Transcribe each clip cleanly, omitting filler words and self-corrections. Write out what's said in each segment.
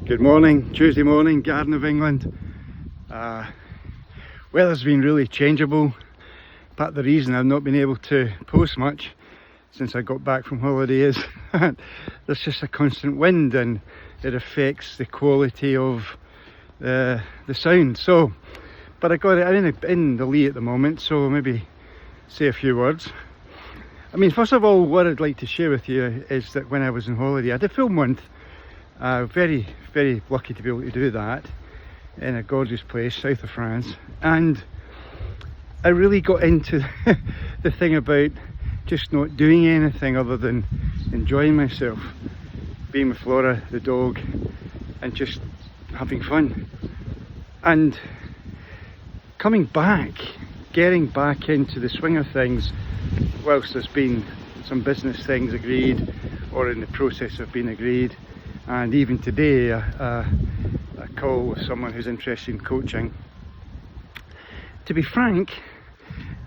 Good morning, Tuesday morning, Garden of England. Weather's been really changeable. Part of the reason I've not been able to post much since I got back from holiday is there's just a constant wind and it affects the quality of the sound. So, but I got it in the lee at the moment, so maybe say a few words. I mean, first of all, what I'd like to share with you is that when I was on holiday, I had a full month. Very, very lucky to be able to do that in a gorgeous place, south of France. And I really got into the thing about just not doing anything other than enjoying myself, being with Flora, the dog, and just having fun. And coming back, getting back into the swing of things, whilst there's been some business things agreed or in the process of being agreed. And even today, a call with someone who's interested in coaching. To be frank,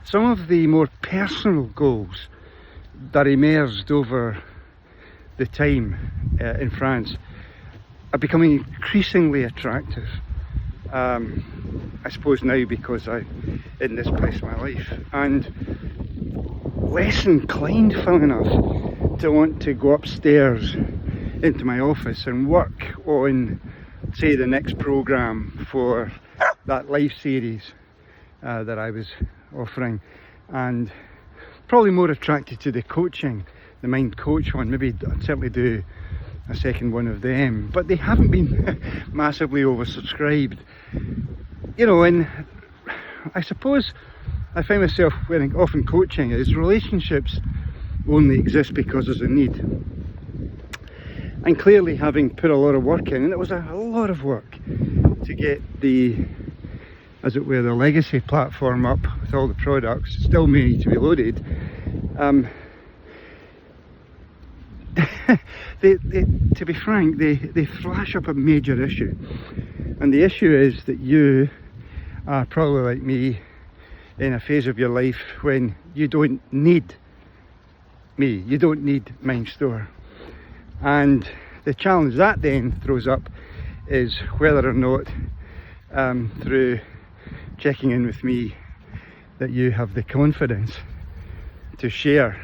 some of the more personal goals that emerged over the time in France are becoming increasingly attractive. I suppose now because I'm in this place in my life, and less inclined, funnily enough, to want to go upstairs into my office and work on, say, the next programme for that live series that I was offering, and probably more attracted to the coaching, the Mind Coach one. Maybe I'd certainly do a second one of them, but they haven't been massively oversubscribed, you know. And I suppose I find myself, when often coaching, is relationships only exist because there's a need. And clearly, having put a lot of work in, and it was a lot of work to get the, as it were, the legacy platform up with all the products, still may need to be loaded. To be frank, they flash up a major issue. And the issue is that you are probably like me in a phase of your life when you don't need me, you don't need MindStore. And the challenge that then throws up is whether or not, through checking in with me, that you have the confidence to share.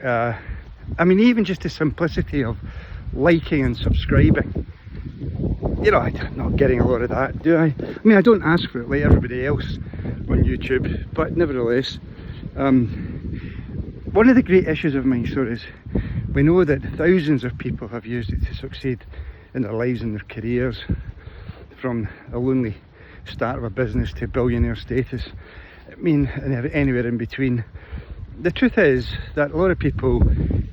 I mean, even just the simplicity of liking and subscribing. You know, I'm not getting a lot of that, do I? I mean, I don't ask for it like everybody else on YouTube, but nevertheless, one of the great issues of MindStore is we know that thousands of people have used it to succeed in their lives and their careers, from a lonely start of a business to billionaire status. I mean, and anywhere in between. The truth is that a lot of people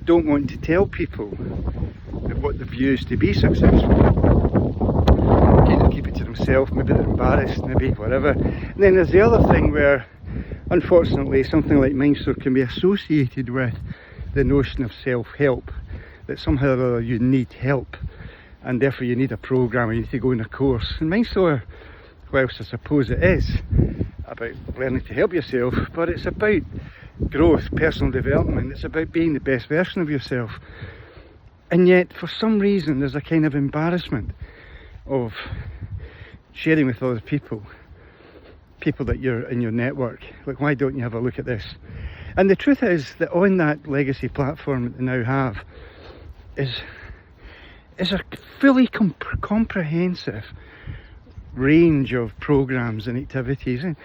don't want to tell people what they've used to be successful. They keep it to themselves, maybe they're embarrassed, maybe whatever. And then there's the other thing where, unfortunately, something like MindStore can be associated with the notion of self-help, that somehow or other you need help and therefore you need a program, or you need to go in a course. And MindStore, whilst I suppose it is about learning to help yourself, but it's about growth, personal development, it's about being the best version of yourself. And yet for some reason there's a kind of embarrassment of sharing with other people that you're in your network. Like, why don't you have a look at this? And the truth is that on that legacy platform that they now have is a fully comprehensive range of programs and activities. And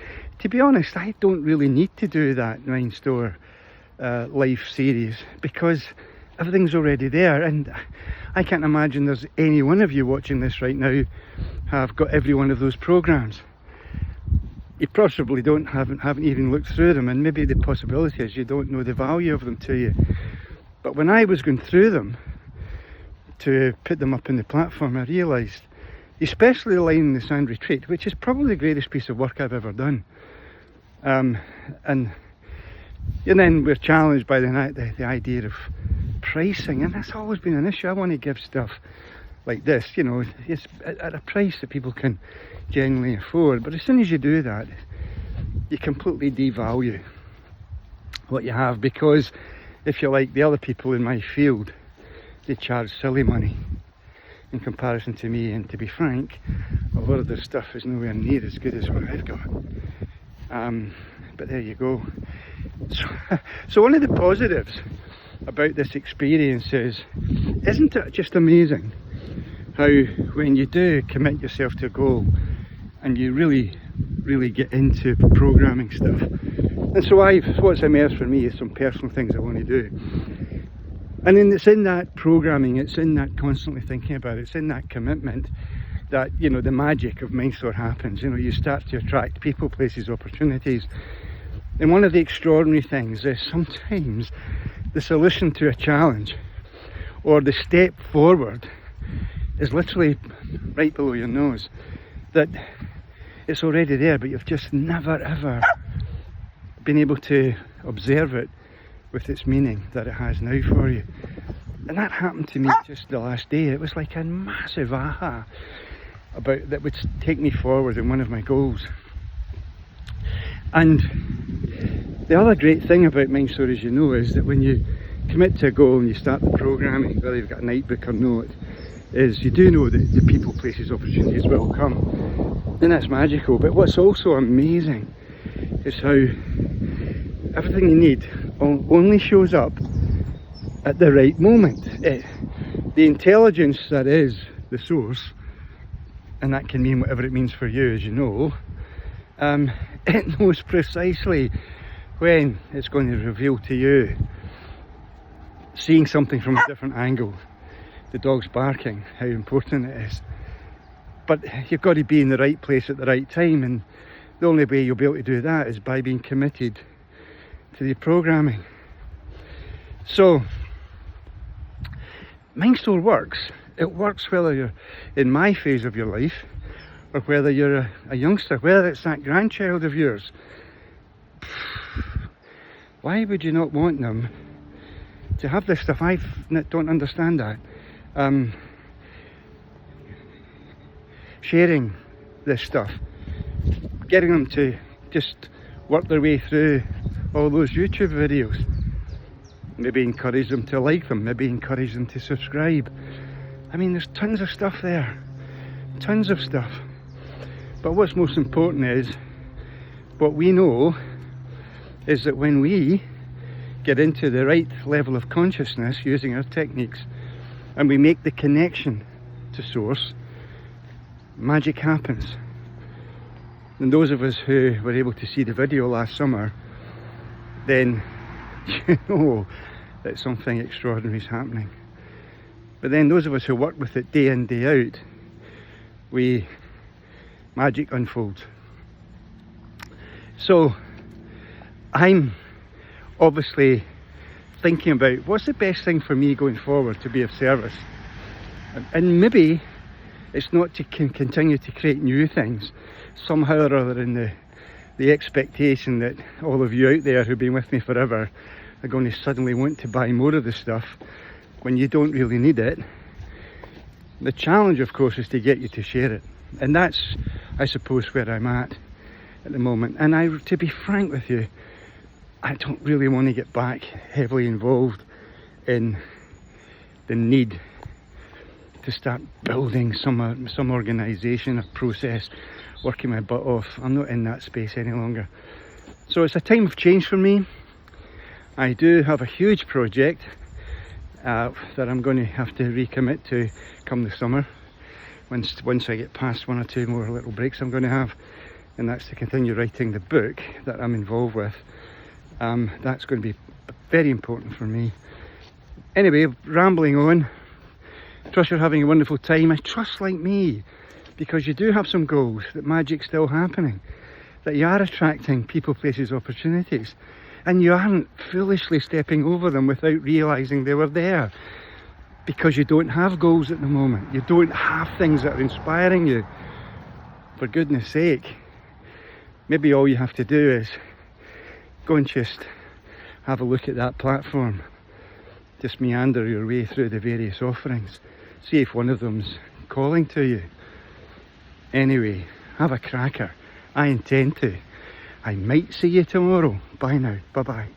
to be honest, I don't really need to do that MindStore life series because everything's already there, and I can't imagine there's any one of you watching this right now have got every one of those programs. You possibly haven't even looked through them, and maybe the possibility is you don't know the value of them to you. But when I was going through them to put them up in the platform, I realised, especially the line in the Sand Retreat, which is probably the greatest piece of work I've ever done, and then we're challenged by the idea of pricing, and that's always been an issue. I want to give stuff like this, you know, it's at a price that people can genuinely afford. But as soon as you do that, you completely devalue what you have, because if you like, the other people in my field, they charge silly money. in comparison to me, and to be frank, a lot of their stuff is nowhere near as good as what I've got. But there you go. So one of the positives about this experience is, isn't it just amazing how when you do commit yourself to a goal and you really get into programming stuff, and so what's emerged for me is some personal things I want to do, and then it's in that programming, it's in that constantly thinking about it, it's in that commitment that, you know, the magic of Mindstor happens. You know, you start to attract people, places, opportunities. And one of the extraordinary things is sometimes the solution to a challenge or the step forward is literally right below your nose, that it's already there, but you've just never ever been able to observe it with its meaning that it has now for you. And that happened to me just the last day. It was like a massive aha about that would take me forward in one of my goals. And the other great thing about Mindstor, as you know, is that when you commit to a goal and you start the programming, whether you've got a notebook or not, is you do know that the people, places, opportunities will come. And that's magical. But what's also amazing is how everything you need only shows up at the right moment. The intelligence that is the source, and that can mean whatever it means for you, as you know, it knows precisely when it's going to reveal to you, seeing something from a different angle, the dog's barking, how important it is. But you've got to be in the right place at the right time, and the only way you'll be able to do that is by being committed to the programming. So Mindstor works. It works whether you're in my phase of your life or whether you're a youngster, whether it's that grandchild of yours. Why would you not want them to have this stuff? I don't understand that. Sharing this stuff, getting them to just work their way through all those YouTube videos, maybe encourage them to like them, maybe encourage them to subscribe. I mean, there's tons of stuff there, tons of stuff. But what's most important is, what we know is that when we get into the right level of consciousness using our techniques and we make the connection to source, magic happens. And those of us who were able to see the video last summer, then you know that something extraordinary is happening. But then those of us who work with it day in, day out, magic unfolds. So I'm obviously thinking about what's the best thing for me going forward to be of service. And maybe it's not to continue to create new things somehow or other in the expectation that all of you out there who've been with me forever are going to suddenly want to buy more of the stuff when you don't really need it. The challenge, of course, is to get you to share it. And that's, I suppose, where I'm at the moment. And to be frank with you, I don't really want to get back heavily involved in the need to start building some organisation or process, working my butt off. I'm not in that space any longer. So it's a time of change for me. I do have a huge project that I'm going to have to recommit to come the summer, once I get past one or two more little breaks I'm going to have, and that's to continue writing the book that I'm involved with. That's going to be very important for me. Anyway, rambling on. Trust you're having a wonderful time. I trust, like me, because you do have some goals, that magic's still happening, that you are attracting people, places, opportunities, and you aren't foolishly stepping over them without realising they were there, because you don't have goals at the moment. You don't have things that are inspiring you. For goodness sake, maybe all you have to do is go and just have a look at that platform. Just meander your way through the various offerings. See if one of them's calling to you. Anyway, have a cracker. I intend to. I might see you tomorrow. Bye now. Bye bye.